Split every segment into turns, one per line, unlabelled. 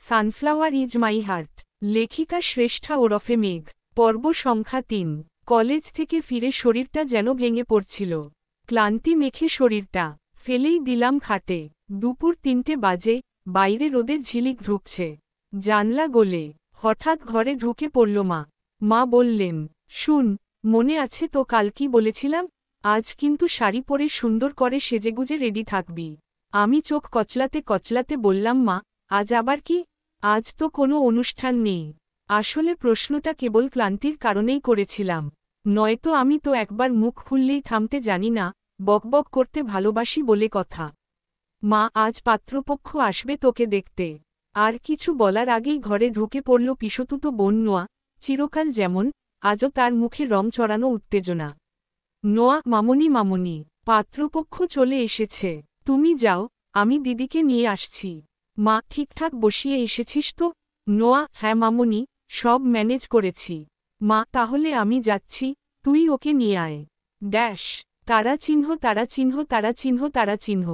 Sunflower is my heart. লেখিকা শ্রেষ্ঠা ওরফে মেঘ। পর্ব সংখ্যা ৩। কলেজ থেকে ফিরে শরীরটা যেন ভেঙে পড়ছিল। ক্লান্তি মেখে শরীরটা ফেলেই দিলাম খাটে। দুপুর ৩টে বাজে, বাইরে রোদের ঝিলিক ঢুকছে জানলা গলে। হঠাৎ ঘরে ঢুকে পড়ল মা। মা বললেন, শুন, মনে আছে তো কাল কি বলেছিলাম? আজ কিন্তু শাড়ি পরে সুন্দর করে সেজেগুজে রেডি থাকবি। আমি চোখ কচলাতে কচলাতে বললাম, মা, আজ আবার কি? আজ তো কোনো অনুষ্ঠান নেই। আসলে প্রশ্নটা কেবল ক্লান্তির কারণেই করেছিলাম, নয়তো আমি তো একবার মুখ খুললেই থামতে জানি না, বকবক করতে ভালোবাসি বলে কথা। মা, আজ পাত্রপক্ষ আসবে তোকে দেখতে। আর কিছু বলার আগেই ঘরে ঢুকে পড়ল পিসতুতো বোন নোয়া, চিরকাল যেমন, আজও তার মুখে রং চড়ানো উত্তেজনা। নোয়া, মামুনি মামুনি, পাত্রপক্ষ চলে এসেছে, তুমি যাও, আমি দিদিকে নিয়ে আসছি। মা, ঠিকঠাক বসিয়ে এসেছিস তো? নোয়া, হ্যাঁ মামুনি, সব ম্যানেজ করেছি। মা, তাহলে আমি যাচ্ছি, তুই ওকে নিয়ে আয়। ড্যাশ। তারা চিহ্ন তারা চিহ্ন তারা চিহ্ন তারা চিহ্ন।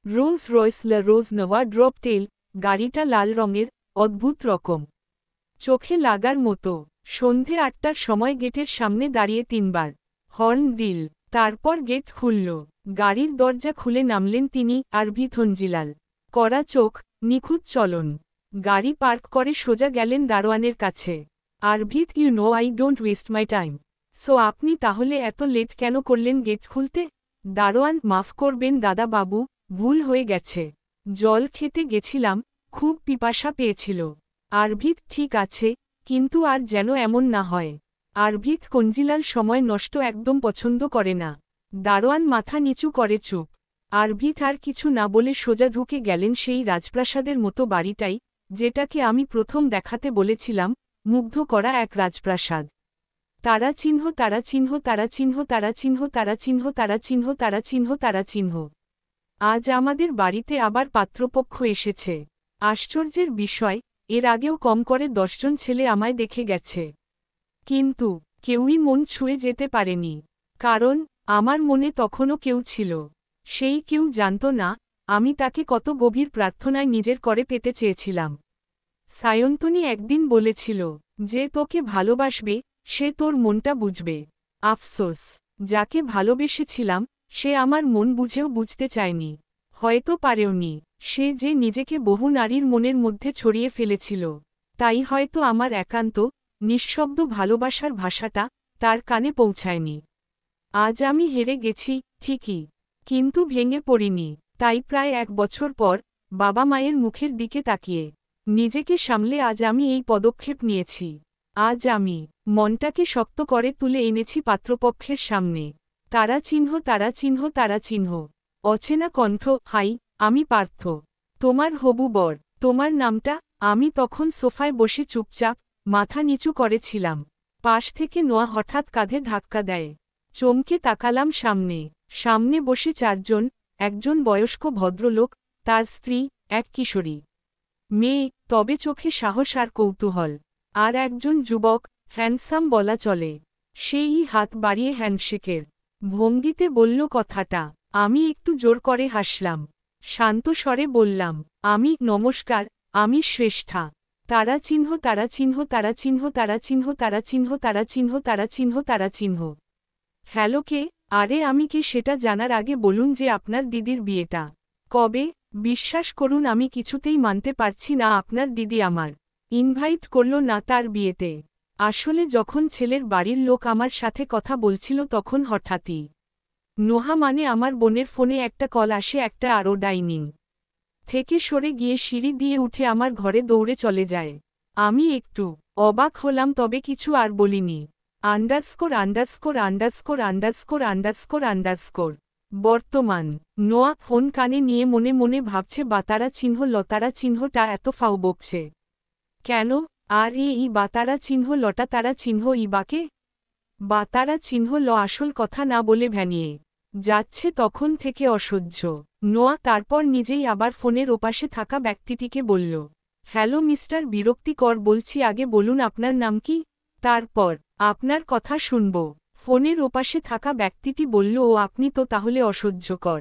রোলস রয়েস লা রোজ নোয়া ড্রপ টেল। গাড়িটা লাল রঙের, অদ্ভুত রকম, চোখে লাগার মতো। সন্ধে ৮টার সময় গেটের সামনে দাঁড়িয়ে ৩বার হর্ন দিল। তারপর গেট খুলল। গাড়ির দরজা খুলে নামলেন তিনি, আরভি থঞ্জিলাল। কড়া চোখ, নিখুঁত চলন। গাড়ি পার্ক করে সোজা গেলেন দারোয়ানের কাছে। আরভিত, you know I don't waste my time, so আপনি তাহলে এত লেট কেন করলেন গেট খুলতে? দারোয়ান, মাফ করবেন দাদা বাবু, ভুল হয়ে গেছে। জল খেতে গেছিলাম, খুব পিপাসা পেয়েছিল। আরভিত, ঠিক আছে, কিন্তু আর যেন এমন না হয়। আরভিত কঞ্জিলাল সময় নষ্ট একদম পছন্দ করে না। দারোয়ান মাথা নিচু করে চুপ। আরভিত আর কিছু না বলে সোজা ঢুকে গেলেন সেই রাজপ্রাসাদের মতো বাড়িটাই, যেটাকে আমি প্রথম দেখাতে বলেছিলাম, মুগ্ধ করা এক রাজপ্রাসাদ। তারা চিহ্ন তারা চিহ্ন তারা চিহ্ন তারা চিহ্ন তারা চিহ্ন তারা চিহ্ন তারা চিহ্ন তারা চিহ্ন। আজ আমাদের বাড়িতে আবার পাত্রপক্ষ এসেছে। আশ্চর্যের বিষয়, এর আগেও কম করে ১০ জন ছেলে আমায় দেখে গেছে, কিন্তু কেউই মন ছুঁয়ে যেতে পারেনি। কারণ আমার মনে তখনও কেউ ছিল। সেই কেউ জানত না, আমি তাকে কত গভীর প্রার্থনায় নিজের করে পেতে চেয়েছিলাম। সায়ন্তনী একদিন বলেছিল, যে তোকে ভালোবাসবে, সে তোর মনটা বুঝবে। আফসোস, যাকে ভালোবেসেছিলাম, সে আমার মন বুঝেও বুঝতে চায়নি। হয়তো পারেওনি। সে যে নিজেকে বহু নারীর মনের মধ্যে ছড়িয়ে ফেলেছিল, তাই হয়তো আমার একান্ত, নিঃশব্দ ভালোবাসার ভাষাটা তার কানে পৌঁছায়নি। আজ আমি হেরে গেছি, ঠিকই, কিন্তু ভেঙে পড়িনি। তাই প্রায় ১ বছর পর, বাবা মায়ের মুখের দিকে তাকিয়ে নিজেকে সামলে আজ আমি এই পদক্ষেপ নিয়েছি। আজ আমি মনটাকে শক্ত করে তুলে এনেছি পাত্রপক্ষের সামনে। তারা চিহ্ন তারা চিহ্ন তারা চিহ্ন। অচেনা কণ্ঠ, হাই, আমি পার্থ, তোমার হবু বর। তোমার নামটা? আমি তখন সোফায় বসে চুপচাপ মাথা নিচু করেছিলাম। পাশ থেকে নোয়া হঠাৎ কাঁধে ধাক্কা দেয়। চমকে তাকালাম সামনে। সামনে বসে ৪ জন, একজন বয়স্ক ভদ্রলোক, তার স্ত্রী, এক কিশোরী মেয়ে, তবে চোখে সাহস আর কৌতূহল। আর একজন যুবক, হ্যান্ডসাম বলা চলে। সেই হাত বাড়িয়ে হ্যান্ডশেকের ভঙ্গিতে বলল কথাটা। আমি একটু জোর করে হাসলাম। শান্ত স্বরে বললাম, নমস্কার, আমি শ্রেষ্ঠা। তারা চিহ্ন তারা চিহ্ন তারা চিহ্ন তারা চিহ্ন তারা চিহ্ন তারা চিহ্ন তারা চিহ্ন তারা চিহ্ন। হ্যালো, কে? আরে আমি কে সেটা জানার আগে বলুন যে আপনার দিদির বিয়েটা কবে? বিশ্বাস করুন, আমি কিছুতেই মানতে পারছি না আপনার দিদি আমার ইনভাইট করল না তার বিয়েতে। আসলে যখন ছেলের বাড়ির লোক আমার সাথে কথা বলছিল তখন হঠাৎই নোহা মানে আমার বোনের ফোনে একটা কল আসে, একটা আরও ডাইনিং থেকে সরে গিয়ে সিঁড়ি দিয়ে উঠে আমার ঘরে দৌড়ে চলে যায়। আমি একটু অবাক হলাম, তবে কিছু আর বলিনি। Underscore underscore underscore underscore underscore underscore. বর্তমান। নোয়া ফোন কানে নিয়ে মনে মনে ভাবছে, বাতারা চিহ্ন লতারা চিহ্নটা এত ফাও বকছে কেন? আর এই বাতারা চিহ্ন লটা তারা চিহ্ন ইবাকে? বাতারা চিহ্ন ল আসল কথা না বলে ভ্যানিয়ে যাচ্ছে তখন থেকে অসহ্য। নোয়া তারপর নিজেই আবার ফোনের ওপাশে থাকা ব্যক্তিটিকে বলল, হ্যালো মিস্টার বিরক্তিকর বলছি, আগে বলুন আপনার নাম কি, তারপর আপনার কথা শুনব। ফোনের ওপাশে থাকা ব্যক্তিটি বলল, ও আপনি তো তাহলে অসহ্যকর।